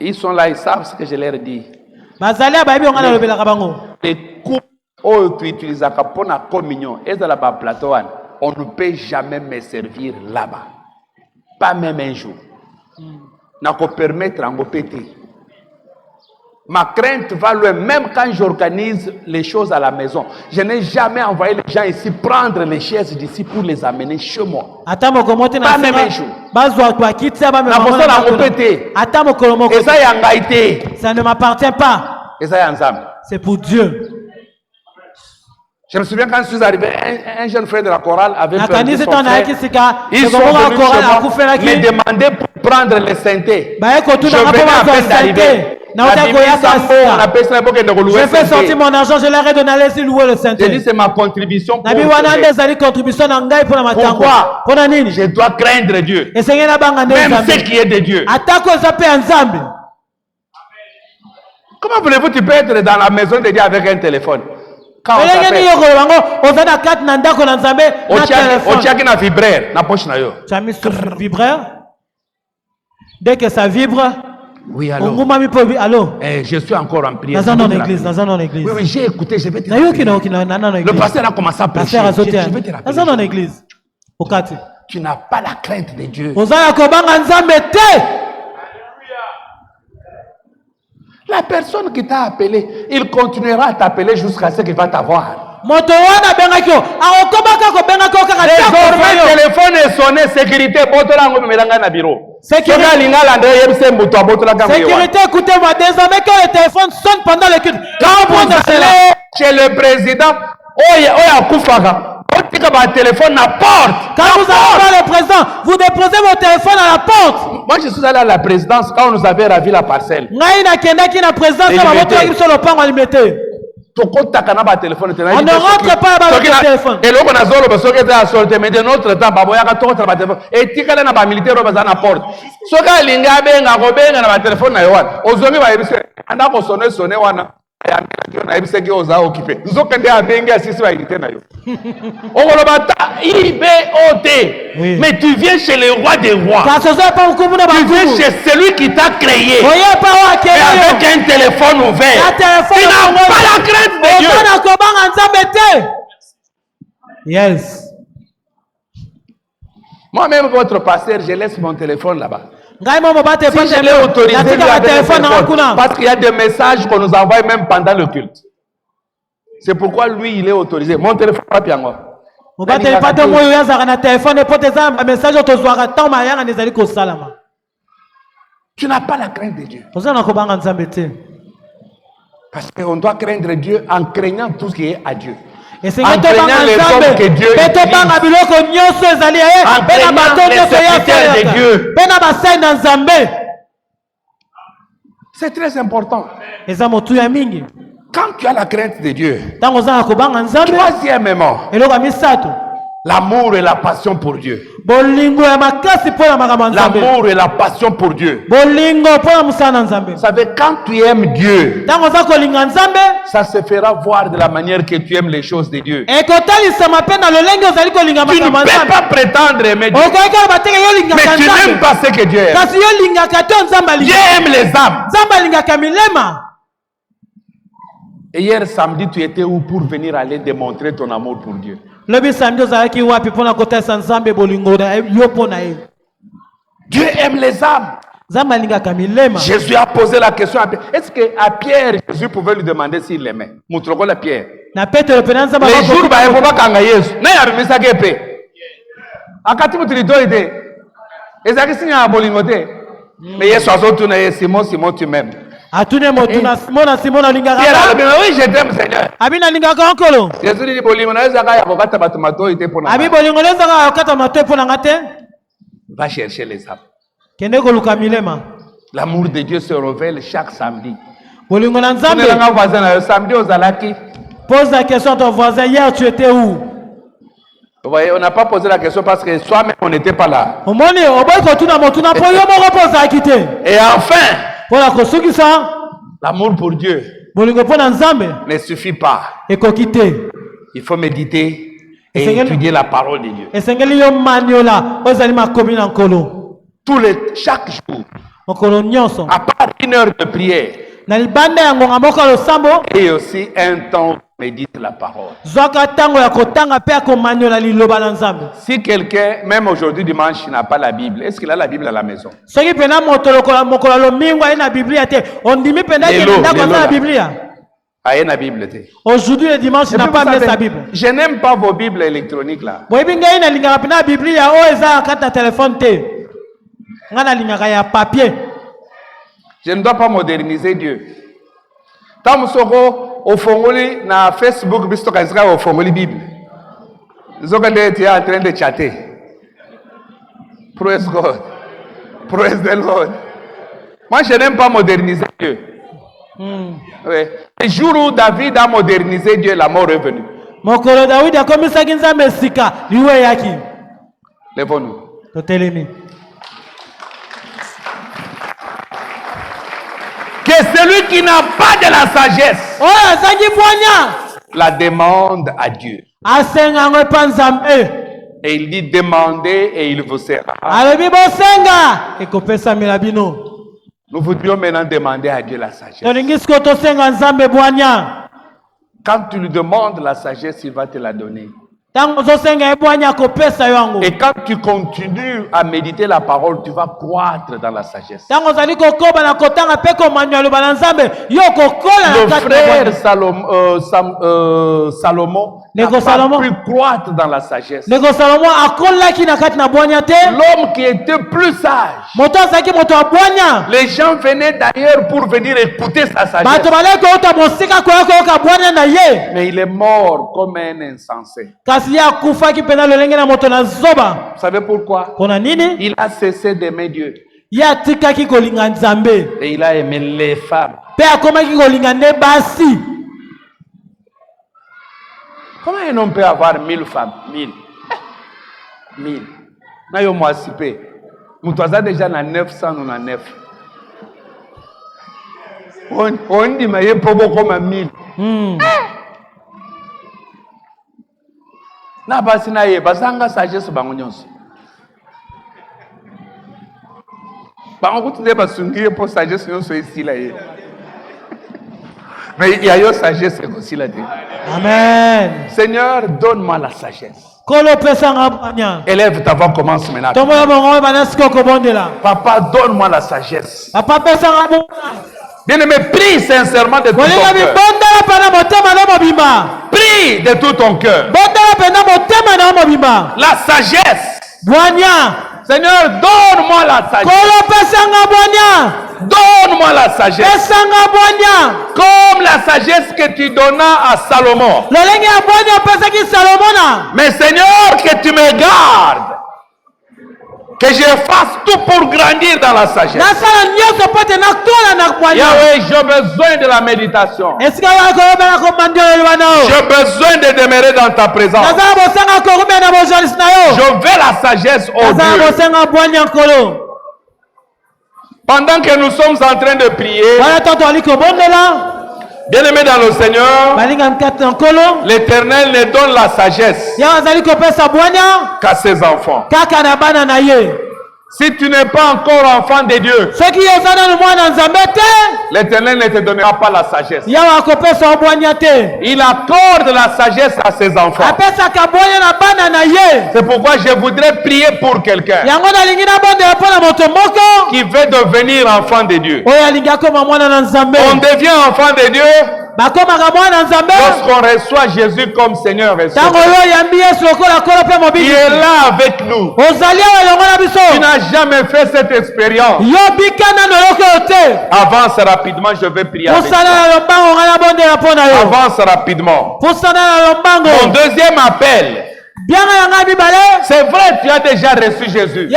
Ils sont là, ils savent ce que je leur dis. Les coupes où tu utilises pour la communion et dans la plateau, on ne peut jamais me servir là-bas. Pas même un jour. N'a qu'à permettre en péter. Ma crainte va loin, même quand j'organise les choses à la maison. Je n'ai jamais envoyé les gens ici prendre les chaises d'ici pour les amener chez moi. Pas même un jour. Ça ne m'appartient pas. C'est pour Dieu. Je me souviens quand je suis arrivé, un jeune frère de la chorale avait perdu son frère. Ils sont venus chez moi me demander pour prendre les synthés. Je venais à peine d'arriver. Je fais sortir mon argent, je leur ai donné, allez-y louer le synthé. J'ai dit c'est ma contribution pour pourquoi? Je dois craindre Dieu. Même ce qui est de Dieu. Comment voulez-vous tu peux être dans la maison de Dieu avec un téléphone? Quand on tu as mis sur le vibreur. Dès que ça vibre, oui, allô. Je suis encore en prière. Dans un église. Oui, oui, j'ai écouté, je vais te rappeler. Le pasteur a commencé à prêcher. Je vais te rappeler. Dans un église. Tu n'as pas la crainte de Dieu. La personne qui t'a appelé, il continuera à t'appeler jusqu'à ce qu'il va t'avoir. Désormais, le téléphone est sonné, sécurité, sécurité, écoutez-moi, désormais quand le téléphone sonne pendant le culte, quand vous allez chez le président, téléphone à la porte. Quand vous allez voir le président, vous déposez votre téléphone à la porte. Moi, je suis allé à la présidence quand on nous avait ravi la parcelle. On ne rentre pas là-bas avec le téléphone. Et l'autre, on a zolo, parce que a sorti, mais de notre temps, baboyaka tout le téléphone. Et tika na ba militaire ba na porte. Soka linga benga ko benga na ba téléphone na yowan. Ozongi ba yebise. Anda ko sonner wana. Mais tu viens chez le roi des rois. Tu viens chez celui qui t'a créé. Et avec un téléphone ouvert. Tu n'as pas la crainte de Dieu. Yes. Moi-même, votre pasteur, je laisse mon téléphone là-bas. Si je l'ai autorisé, parce qu'il y a des messages qu'on nous envoie même pendant le culte. C'est pourquoi lui, il est autorisé. Mon téléphone pas bien moi. Tu n'as pas la crainte de Dieu. Parce qu'on doit craindre Dieu en craignant tout ce qui est à Dieu. En craignant les hommes que Dieu utilise. En craignant les serviteurs de Dieu. C'est très important. Quand tu as la crainte de Dieu, troisièmement, l'amour et la passion pour Dieu. L'amour et la passion pour Dieu. Vous savez, quand tu aimes Dieu, ça se fera voir de la manière que tu aimes les choses de Dieu. Tu ne peux pas prétendre aimer Dieu, mais tu n'aimes pas ce que Dieu aime. Dieu aime les âmes. Et hier samedi, tu étais où pour venir aller démontrer ton amour pour Dieu? Dieu aime les âmes. Jésus a posé la question à Pierre. Est-ce qu'à Pierre, Jésus pouvait lui demander s'il l'aimait? Montre-moi la Pierre. Les jours, il ne faut pas qu'il y ait Jésus. Il y a un peu. Akati mutrito ide. Ezaki sinya abolingote. Mais Yesu azotuna Simon, Simon tu m'aimes. Atune motuna Simon, Simon lingaka. Oui, je t'aime Seigneur. Abina lingaka onkolo. Jésus dit bolingo na ezaka ya kokata bato mato ite pona. Abi bolingo na ezaka kokata mato pona ngate. Va chercher les âmes. Kende koluka milema. L'amour de Dieu se révèle chaque samedi. Bolingo na Nzambe. Samedi aux Alaki. Pose la question à ton voisin, hier tu étais où? Vous voyez, on n'a pas posé la question parce que soi-même on n'était pas là. Et enfin, l'amour pour Dieu ne suffit pas. Il faut méditer et étudier la parole de Dieu. Chaque jour, à part une heure de prière, et aussi un temps médite la parole. Si quelqu'un, même aujourd'hui dimanche, n'a pas la Bible, est-ce qu'il a la Bible à la maison? Aujourd'hui le dimanche, il n'a pas amené sa Bible. Je n'aime pas vos Bibles électroniques là. Je ne dois pas moderniser Dieu. Tant que au fongoli na Facebook, bisto kaisra au fongoli Bible. Zokande est en train de chatter. Praise God. Praise the Lord. Moi, je n'aime pas moderniser Dieu. Oui. Le jour où David a modernisé Dieu, la mort est venue. Lèvons-nous. Que celui qui n'a pas de la sagesse la demande à Dieu. Et il dit demandez et il vous sera. Nous voudrions maintenant demander à Dieu la sagesse. Quand tu lui demandes la sagesse, il va te la donner. Et quand tu continues à méditer la parole, tu vas croître dans la sagesse. Le frère Salomon n'a pas pu croître dans la sagesse. L'homme qui était plus sage, les gens venaient d'ailleurs pour venir écouter sa sagesse. Mais il est mort comme un insensé. Vous savez pourquoi? Il a cessé d'aimer Dieu. Et il a aimé les femmes. Comment un homme peut avoir 1000 femmes? 1000. 1000. Nayo moi sipé. Mutwaza déjà na 999. On dit mais pobo comme 1000. Na basi na ye basanga sagesse bango nyonso. Bango kutunde basungiye pour sagesse nyonso ici là ye. Mais il y a yo sagesse aussi là. Amen. Seigneur, donne-moi la sagesse. Élève ta voix, commence maintenant. Papa, donne-moi la sagesse. Bien-aimé, prie sincèrement de tout ton cœur. Prie de tout ton cœur. La sagesse. Seigneur, donne-moi la sagesse. Donne-moi la sagesse. Comme la sagesse que tu donnas à Salomon. Mais Seigneur, que tu me gardes. Que je fasse tout pour grandir dans la sagesse. Yahweh, j'ai besoin de la méditation. J'ai besoin de demeurer dans ta présence. Je veux la sagesse, oh Dieu. Pendant que nous sommes en train de prier, bien-aimé dans le Seigneur, l'Éternel ne donne la sagesse qu'à ses enfants. Si tu n'es pas encore enfant de Dieu, l'Éternel ne te donnera pas la sagesse. Il accorde la sagesse à ses enfants. C'est pourquoi je voudrais prier pour quelqu'un qui veut devenir enfant de Dieu. On devient enfant de Dieu lorsqu'on reçoit Jésus comme Seigneur et Sauveur. Il est là avec nous. Tu n'as jamais fait cette expérience. Avance rapidement, je vais prier avec toi. Avance rapidement. Mon deuxième appel. C'est vrai, tu as déjà reçu Jésus.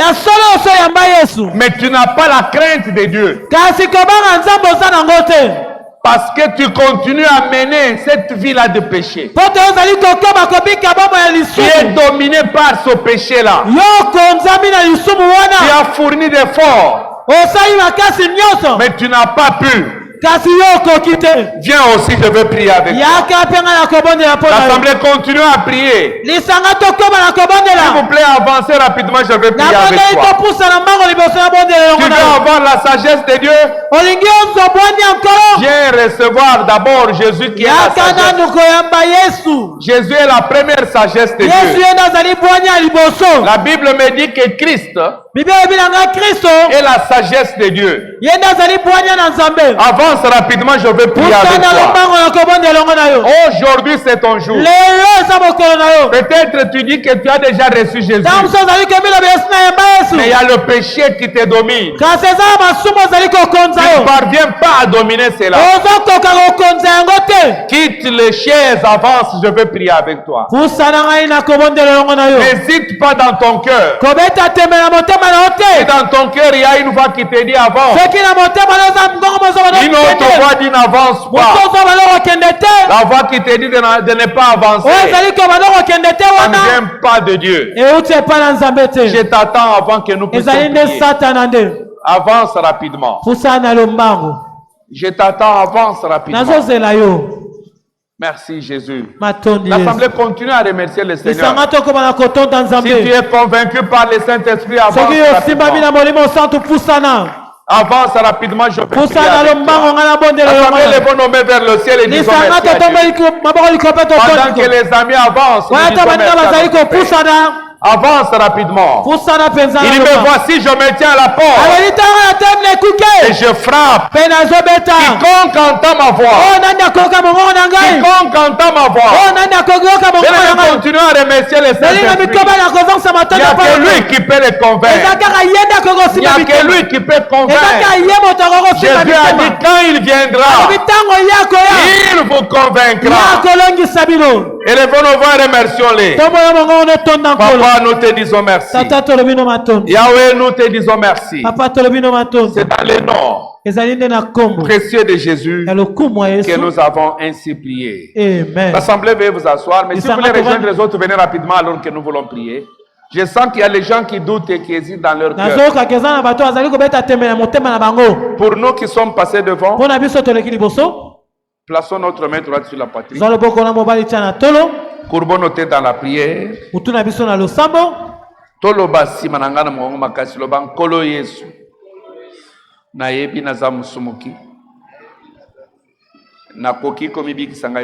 Mais tu n'as pas la crainte de Dieu. Parce que tu continues à mener cette vie-là de péché. Tu es dominé par ce péché-là. Tu as fourni d'efforts. Mais tu n'as pas pu. Viens aussi, je veux prier avec toi. L'assemblée continue à prier. S'il vous plaît, avancez rapidement, je veux prier avec toi. Tu veux avoir la sagesse de Dieu? Viens recevoir d'abord Jésus qui est la sagesse. Jésus est la première sagesse de Dieu. La Bible me dit que Christ est la sagesse de Dieu. Avance rapidement, je veux prier avec toi. Aujourd'hui, c'est ton jour. Peut-être tu dis que tu as déjà reçu Jésus. Mais il y a le péché qui te domine. Tu ne parviens pas à dominer cela. Quitte les chaises, avance, je veux prier avec toi. N'hésite pas dans ton cœur. Et dans ton cœur, il y a une voix qui te dit avance. Une autre voix dit n'avance pas. La voix qui te dit de ne pas avancer. Ça ne vient pas de Dieu. Je t'attends avant que nous puissions prier. Avance rapidement. Je t'attends, avance rapidement. Merci Jésus. L'assemblée continue à remercier le Seigneur. Si tu es convaincu par le Saint-Esprit, avance rapidement. Avance rapidement, je peux prier avec toi. Levons nos mains vers le ciel et disons merci à Dieu. Pendant que les amis avancent, nous disons merci à Dieu. Avance rapidement. Il me voici, je me tiens à la porte. Et je frappe. Quiconque entend ma voix. Quiconque entend ma voix. Je continue à remercier le Saint-Esprit. Il n'y a que lui qui peut le convaincre. Il n'y a que lui qui peut convaincre. Jésus a dit quand il viendra, il vous convaincra. Élevons nos voix et remercions-les. Papa, nous te disons merci. Yahweh, nous te disons merci. C'est dans le nom précieux de Jésus que nous avons ainsi prié. L'assemblée veut vous asseoir, mais si vous voulez rejoindre les autres, venez rapidement alors que nous voulons prier. Je sens qu'il y a les gens qui doutent et qui hésitent dans leur cœur. Pour nous qui sommes passés devant, plaçons notre main droite sur la poitrine. Courbons nos têtes dans la prière. Toloba simananga na mongo makasi loba nkolo Yesu. Na yebi na za musumuki. Na koki komi bikisanga